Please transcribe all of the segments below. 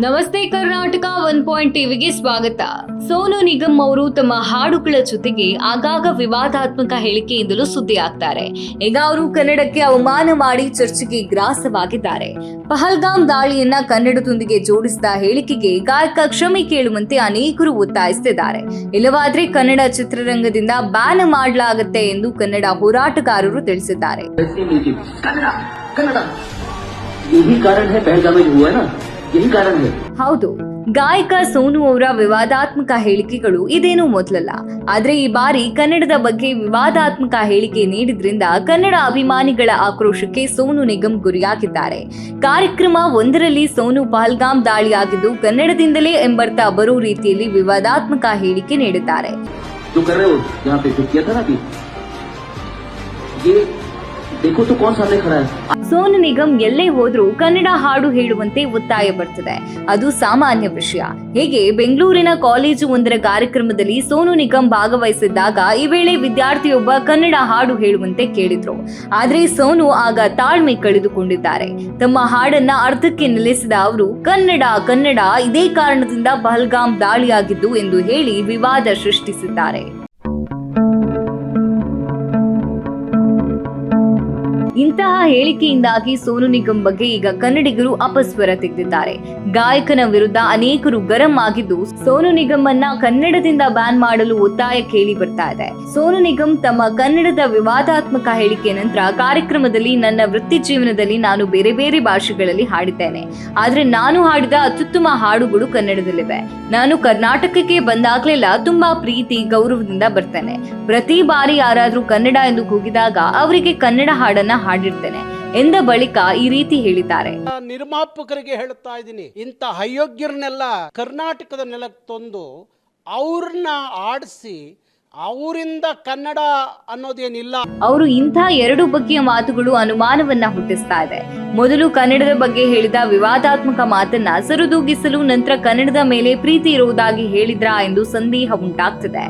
ನಮಸ್ತೆ ಕರ್ನಾಟಕ 1 ಟಿವಿಗೆ ಸ್ವಾಗತ. ಸೋನು ನಿಗಮ್ ಅವರು ತಮ್ಮ ಹಾಡುಗಳ ಜೊತೆಗೆ ಆಗಾಗ ವಿವಾದಾತ್ಮಕ ಹೇಳಿಕೆಯಿಂದಲೂ ಸುದ್ದಿ ಆಗ್ತಾರೆ. ಈಗ ಅವರು ಕನ್ನಡಕ್ಕೆ ಅವಮಾನ ಮಾಡಿ ಚರ್ಚೆಗೆ ಗ್ರಾಸವಾಗಿದ್ದಾರೆ. ಪಹಲ್ಗಾಮ್ ದಾಳಿಯನ್ನ ಕನ್ನಡದೊಂದಿಗೆ ಜೋಡಿಸಿದ ಹೇಳಿಕೆಗೆ ಗಾಯಕ ಕ್ಷಮೆ ಕೇಳುವಂತೆ ಅನೇಕರು ಒತ್ತಾಯಿಸುತ್ತಿದ್ದಾರೆ. ಇಲ್ಲವಾದ್ರೆ ಕನ್ನಡ ಚಿತ್ರರಂಗದಿಂದ ಬ್ಯಾನ್ ಮಾಡಲಾಗುತ್ತೆ ಎಂದು ಕನ್ನಡ ಹೋರಾಟಗಾರರು ತಿಳಿಸಿದ್ದಾರೆ. ಹೌದು, ಗಾಯಕ ಸೋನು ಅವರ ವಿವಾದಾತ್ಮಕ ಹೇಳಿಕೆಗಳು ಇದೇನೂ ಮೊದಲಲ್ಲ. ಆದ್ರೆ ಈ ಬಾರಿ ಕನ್ನಡದ ಬಗ್ಗೆ ವಿವಾದಾತ್ಮಕ ಹೇಳಿಕೆ ನೀಡಿದ್ರಿಂದ ಕನ್ನಡ ಅಭಿಮಾನಿಗಳ ಆಕ್ರೋಶಕ್ಕೆ ಸೋನು ನಿಗಮ್ ಗುರಿಯಾಗಿದ್ದಾರೆ. ಕಾರ್ಯಕ್ರಮ ಒಂದರಲ್ಲಿ ಸೋನು ಪಹಲ್ಗಾಮ್ ದಾಳಿಯಾಗಿದ್ದು ಕನ್ನಡದಿಂದಲೇ ಎಂಬರ್ಥ ಬರೋ ರೀತಿಯಲ್ಲಿ ವಿವಾದಾತ್ಮಕ ಹೇಳಿಕೆ ನೀಡಿದ್ದಾರೆ. ಸೋನು ನಿಗಮ್ ಎಲ್ಲೇ ಹೋದ್ರೂ ಕನ್ನಡ ಹಾಡು ಹೇಳುವಂತೆ ಒತ್ತಾಯ ಬರ್ತದೆ. ಅದು ಸಾಮಾನ್ಯ ವಿಷಯ. ಹೇಗೆ ಬೆಂಗಳೂರಿನ ಕಾಲೇಜು ಒಂದರ ಕಾರ್ಯಕ್ರಮದಲ್ಲಿ ಸೋನು ನಿಗಮ್ ಭಾಗವಹಿಸಿದ್ದಾಗ ಈ ವೇಳೆ ವಿದ್ಯಾರ್ಥಿಯೊಬ್ಬ ಕನ್ನಡ ಹಾಡು ಹೇಳುವಂತೆ ಕೇಳಿದ್ರು. ಆದ್ರೆ ಸೋನು ಆಗ ತಾಳ್ಮೆ ಕಳೆದುಕೊಂಡಿದ್ದಾರೆ. ತಮ್ಮ ಹಾಡನ್ನ ಅರ್ಧಕ್ಕೆ ನಿಲ್ಲಿಸಿದ ಅವರು ಕನ್ನಡ ಕನ್ನಡ ಇದೇ ಕಾರಣದಿಂದ ಪಹಲ್ಗಾಮ್ ದಾಳಿಯಾಗಿದ್ದು ಎಂದು ಹೇಳಿ ವಿವಾದ ಸೃಷ್ಟಿಸಿದ್ದಾರೆ. ಇಂತಹ ಹೇಳಿಕೆಯಿಂದಾಗಿ ಸೋನು ನಿಗಮ್ ಬಗ್ಗೆ ಈಗ ಕನ್ನಡಿಗರು ಅಪಸ್ವರ ತೆಗೆದಿದ್ದಾರೆ. ಗಾಯಕನ ವಿರುದ್ಧ ಅನೇಕರು ಗರಂ ಆಗಿದ್ದು ಸೋನು ನಿಗಮ್ ಅನ್ನ ಕನ್ನಡದಿಂದ ಬ್ಯಾನ್ ಮಾಡಲು ಒತ್ತಾಯ ಕೇಳಿ ಬರ್ತಾ ಇದೆ. ಸೋನು ನಿಗಮ್ ತಮ್ಮ ಕನ್ನಡದ ವಿವಾದಾತ್ಮಕ ಹೇಳಿಕೆ ನಂತರ ಕಾರ್ಯಕ್ರಮದಲ್ಲಿ ನನ್ನ ವೃತ್ತಿ ಜೀವನದಲ್ಲಿ ನಾನು ಬೇರೆ ಬೇರೆ ಭಾಷೆಗಳಲ್ಲಿ ಹಾಡಿದ್ದೇನೆ. ಆದ್ರೆ ನಾನು ಹಾಡಿದ ಅತ್ಯುತ್ತಮ ಹಾಡುಗಳು ಕನ್ನಡದಲ್ಲಿವೆ. ನಾನು ಕರ್ನಾಟಕಕ್ಕೆ ಬಂದಾಗ್ಲೆಲ್ಲ ತುಂಬಾ ಪ್ರೀತಿ ಗೌರವದಿಂದ ಬರ್ತೇನೆ. ಪ್ರತಿ ಬಾರಿ ಯಾರಾದ್ರೂ ಕನ್ನಡ ಎಂದು ಕೂಗಿದಾಗ ಅವರಿಗೆ ಕನ್ನಡ ಹಾಡನ್ನ ಹಾಡಿರ್ತೇನೆ ಎಂದ ಬಳಿಕ ಈ ರೀತಿ ಹೇಳಿದ್ದಾರೆ. ನಿರ್ಮಾಪಕರಿಗೆ ಹೇಳುತ್ತಾ ಇದ್ದೀನಿ, ಇಂಥ ಅಯೋಗ್ಯರನ್ನೆಲ್ಲ ಕರ್ನಾಟಕದ ನೆಲಕ್ಕೆ ತಂದು ಅವ್ರನ್ನ ಆಡಿಸಿ ಅವರಿಂದ ಕನ್ನಡ ಅನ್ನೋದೇನಿಲ್ಲ. ಅವರು ಇಂಥ ಎರಡು ಬಗೆಯ ಮಾತುಗಳು ಅನುಮಾನವನ್ನ ಹುಟ್ಟಿಸ್ತಾ ಇದೆ. ಮೊದಲು ಕನ್ನಡದ ಬಗ್ಗೆ ಹೇಳಿದ ವಿವಾದಾತ್ಮಕ ಮಾತನ್ನ ಸರಿದೂಗಿಸಲು ನಂತರ ಕನ್ನಡದ ಮೇಲೆ ಪ್ರೀತಿ ಇರುವುದಾಗಿ ಹೇಳಿದ್ರಾ ಎಂದು ಸಂದೇಹ ಉಂಟಾಗ್ತಿದೆ.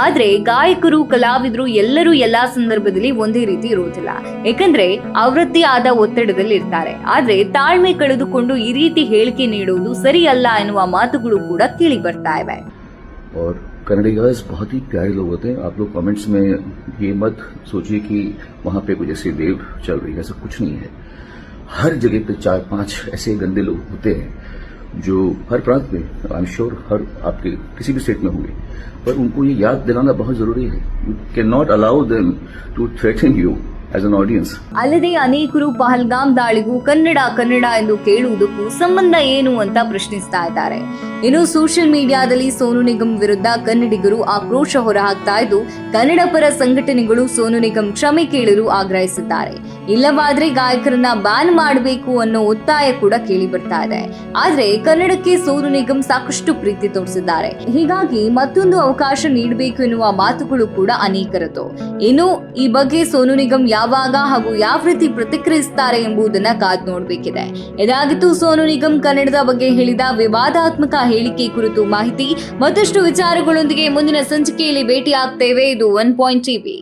ಆದ್ರೆ ಗಾಯಕರು ಕಲಾವಿದರು ಎಲ್ಲರೂ ಎಲ್ಲಾ ಸಂದರ್ಭದಲ್ಲಿ ಒಂದೇ ರೀತಿ ಇರುವುದಿಲ್ಲ. ಯಾಕಂದ್ರೆ ಅವರದ್ದೇ ಆದ ಒತ್ತಡದಲ್ಲಿ ಇರ್ತಾರೆ. ಆದ್ರೆ ತಾಳ್ಮೆ ಕಳೆದುಕೊಂಡು ಈ ರೀತಿ ಹೇಳಿಕೆ ನೀಡುವುದು ಸರಿಯಲ್ಲ ಎನ್ನುವ ಮಾತುಗಳು ಕೂಡ ಕೇಳಿ ಬರ್ತಾ ಇವೆ. कन्नडिगास बहुत ही प्यारे लोग होते हैं. आप लोग कमेंट्स में ये मत सोचिए कि वहां पे कुछ ऐसी वेव चल रही है, ऐसा कुछ नहीं है. हर जगह पे 4-5 ऐसे गंदे लोग होते हैं जो हर प्रांत में, आई एम श्योर हर आपके किसी भी स्टेट में होंगे, पर उनको ये याद दिलाना बहुत जरूरी है. You can not allow them to threaten you as an audience. ಅಲ್ಲದೆ ಅನೇಕರು ಪಹಲ್ಗಾಮ್ ದಾಳಿಗೂ ಕನ್ನಡ ಕನ್ನಡ ಎಂದು ಕೇಳುವುದಕ್ಕೂ ಸಂಬಂಧ ಏನು ಅಂತ ಪ್ರಶ್ನಿಸ್ತಾ ಇದ್ದಾರೆ. ಇನ್ನು ಸೋಷಿಯಲ್ ಮೀಡಿಯಾದಲ್ಲಿ ಸೋನು ನಿಗಮ್ ವಿರುದ್ಧ ಕನ್ನಡಿಗರು ಆಕ್ರೋಶ ಹೊರಹಾಕ್ತಾ ಇದ್ದು ಕನ್ನಡ ಪರ ಸಂಘಟನೆಗಳು ಸೋನು ನಿಗಮ್ ಕ್ಷಮೆ ಕೇಳಲು ಆಗ್ರಹಿಸಿದ್ದಾರೆ. ಇಲ್ಲವಾದ್ರೆ ಗಾಯಕರನ್ನ ಬ್ಯಾನ್ ಮಾಡಬೇಕು ಅನ್ನೋ ಒತ್ತಾಯ ಕೂಡ ಕೇಳಿ ಬರ್ತಾ ಇದೆ. ಆದ್ರೆ ಕನ್ನಡಕ್ಕೆ ಸೋನು ನಿಗಮ್ ಸಾಕಷ್ಟು ಪ್ರೀತಿ ತೋರಿಸಿದ್ದಾರೆ. ಹೀಗಾಗಿ ಮತ್ತೊಂದು ಅವಕಾಶ ನೀಡಬೇಕು ಎನ್ನುವ ಮಾತುಗಳು ಕೂಡ ಅನೇಕರದ್ದು. ಇನ್ನು ಈ ಬಗ್ಗೆ ಸೋನು ನಿಗಮ್ ಯಾವಾಗ ಹಾಗೂ ಯಾವ ರೀತಿ ಪ್ರತಿಕ್ರಿಯಿಸುತ್ತಾರೆ ಎಂಬುದನ್ನ ಕಾದು ನೋಡಬೇಕಿದೆ. ಇದಾಗಿತ್ತು ಸೋನು ನಿಗಮ್ ಕನ್ನಡದ ಬಗ್ಗೆ ಹೇಳಿದ ವಿವಾದಾತ್ಮಕ ಹೇಳಿಕೆ ಕುರಿತು ಮಾಹಿತಿ. ಮತ್ತಷ್ಟು ವಿಚಾರಗಳೊಂದಿಗೆ ಮುಂದಿನ ಸಂಚಿಕೆಯಲ್ಲಿ ಭೇಟಿ ಆಗ್ತೇವೆ. ಇದು 1 ಟಿವಿ.